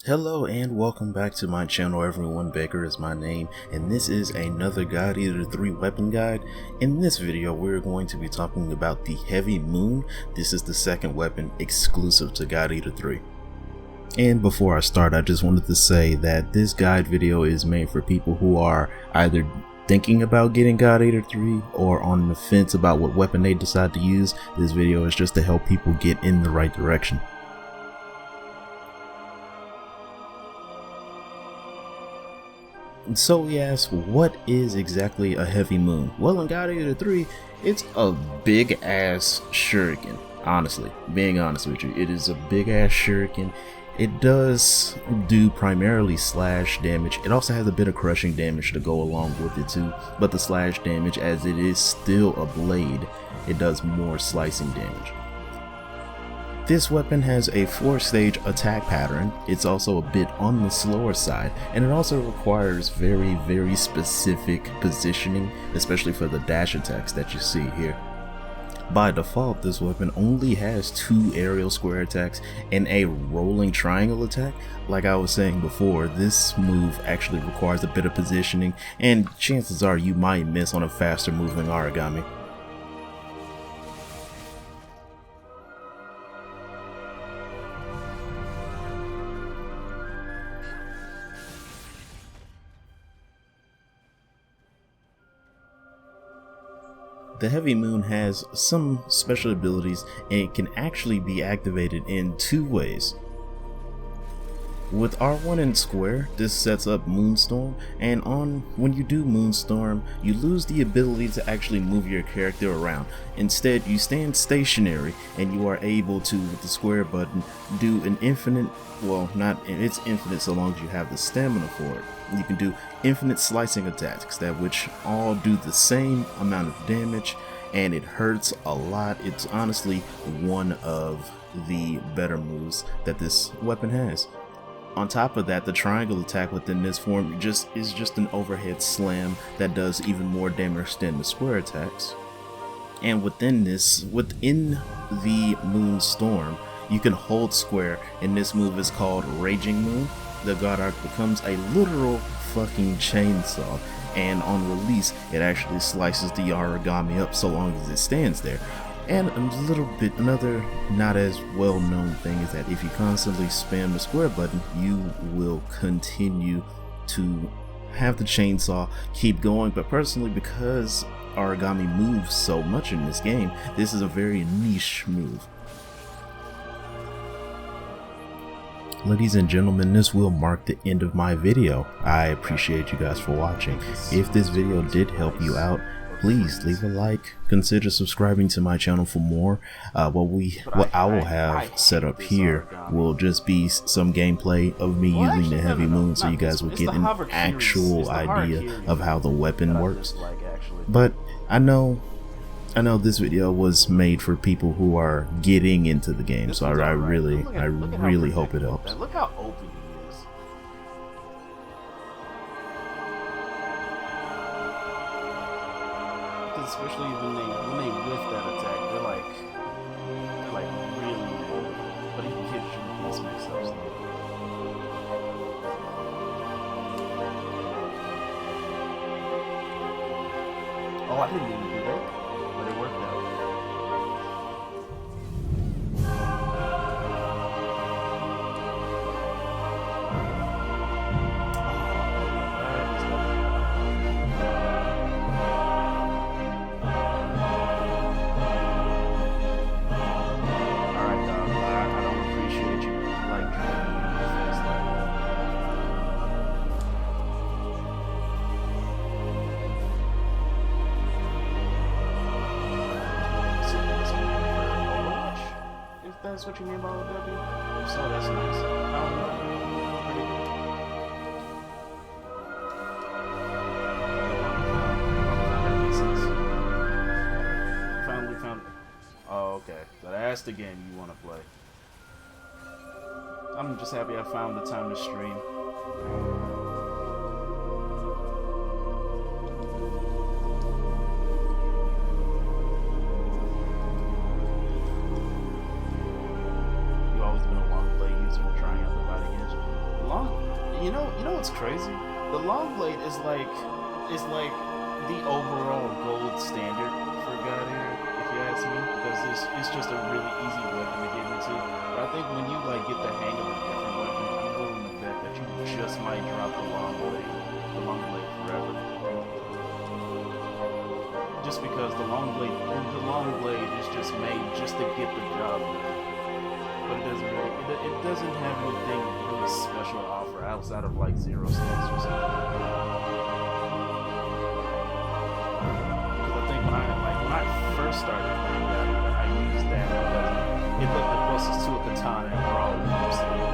Hello and welcome back to my channel. Everyone, Baker is my name, and this is another God Eater 3 weapon guide. In this video we're going to be talking about the Heavy Moon. This is the second weapon exclusive to God Eater 3. And before I start, I just wanted to say that this guide video is made for people who are either thinking about getting God Eater 3 or on the fence about what weapon they decide to use. This video is just to help people get in the right direction. So we ask, what is exactly a Heavy Moon? Well, in God Eater 3, it's a big ass shuriken. Honestly, being honest with you, it is a big ass shuriken. It does do primarily slash damage. It also has a bit of crushing damage to go along with it too, but the slash damage, as it is still a blade, it does more slicing damage. This weapon has a 4-stage attack pattern. It's also a bit on the slower side, and it also requires very specific positioning, especially for the dash attacks that you see here. By default, this weapon only has 2 aerial square attacks and a rolling triangle attack. Like I was saying before, this move actually requires a bit of positioning, and chances are you might miss on a faster moving Origami. The Heavy Moon has some special abilities, and it can actually be activated in 2 ways. With R1 and square, this sets up Moonstorm, and when you do Moonstorm, you lose the ability to actually move your character around. Instead, you stand stationary, and you are able to, with the square button, do an infinite, well, it's infinite so long as you have the stamina for it. You can do infinite slicing attacks which all do the same amount of damage, and it hurts a lot. It's honestly one of the better moves that this weapon has. On top of that, the triangle attack within this form is just an overhead slam that does even more damage than the square attacks. And within the Moonstorm, you can hold square, and this move is called Raging Moon. The God Arc becomes a literal fucking chainsaw, and on release it actually slices the Origami up so long as it stands there. And another not as well known thing is that if you constantly spam the square button, you will continue to have the chainsaw keep going. But personally, because Origami moves so much in this game, this is a very niche move. Ladies and gentlemen, this will mark the end of my video. I appreciate you guys for watching. If this video did help you out, please leave a like, consider subscribing to my channel for more. What I will have set up here will just be some gameplay of me using the Heavy Moon, so you guys will get an actual idea of how the weapon works. But I know this video was made for people who are getting into the game, so I really hope it helps. Look how open he is. Especially when they whiff that attack, they're like really open. But he can hit you with these mix-ups. Oh, I didn't even do that. But it worked out. Alright, dog. I don't appreciate you like trying to face like that. That's what you mean by W? If so, that's nice. I don't know. Finally found it. Oh, okay. So that's the game you want to play. I'm just happy I found the time to stream. You've always been a long play user trying out the fighting edge. You know what's crazy? The long blade is like the overall gold standard for God Eater, if you ask me, because it's just a really easy weapon to get into. But I think when you like get the hang of a different weapon, I'm willing to bet that you just might drop the long blade forever. Just because the long blade is just made just to get the job done. But it doesn't have anything really special to offer outside of like zero stance or something. Because I think when I first started playing that, I used that because it looked the closest to a katana and we're all used to it.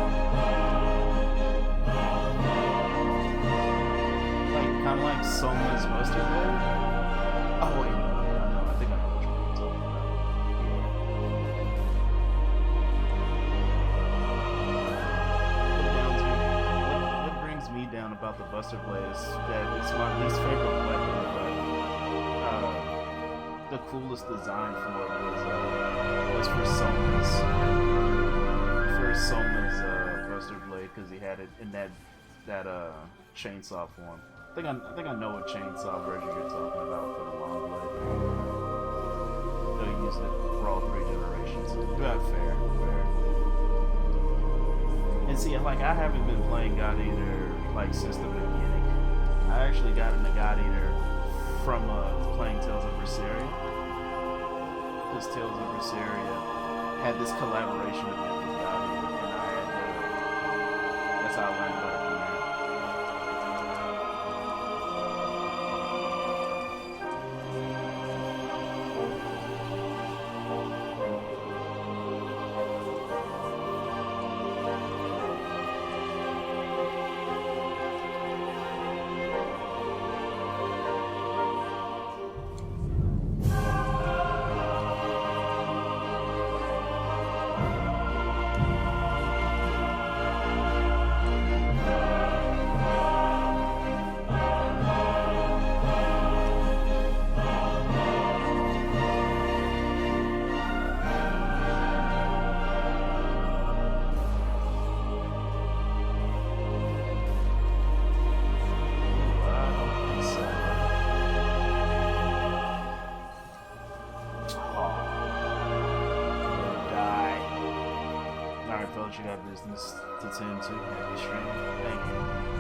Like kind of like Soma's mustard blade. Oh wait, no, I think I know what you're talking about. What brings me down about the Buster Blade is that it's my least favorite weapon, but the coolest design for it was for Soma's Buster Blade, because he had it in that chainsaw form. I think I know what chainsaw version you're talking about for the long blade. They used it for all 3 generations. Yeah, fair. And see, like I haven't been playing God Eater like since the beginning. I actually got into God Eater from playing Tales of Berseria. Because Tales of Berseria had this collaboration event with God Eater, and that's how I learned about it from there. You got business to tend to. Happy stream. Thank you.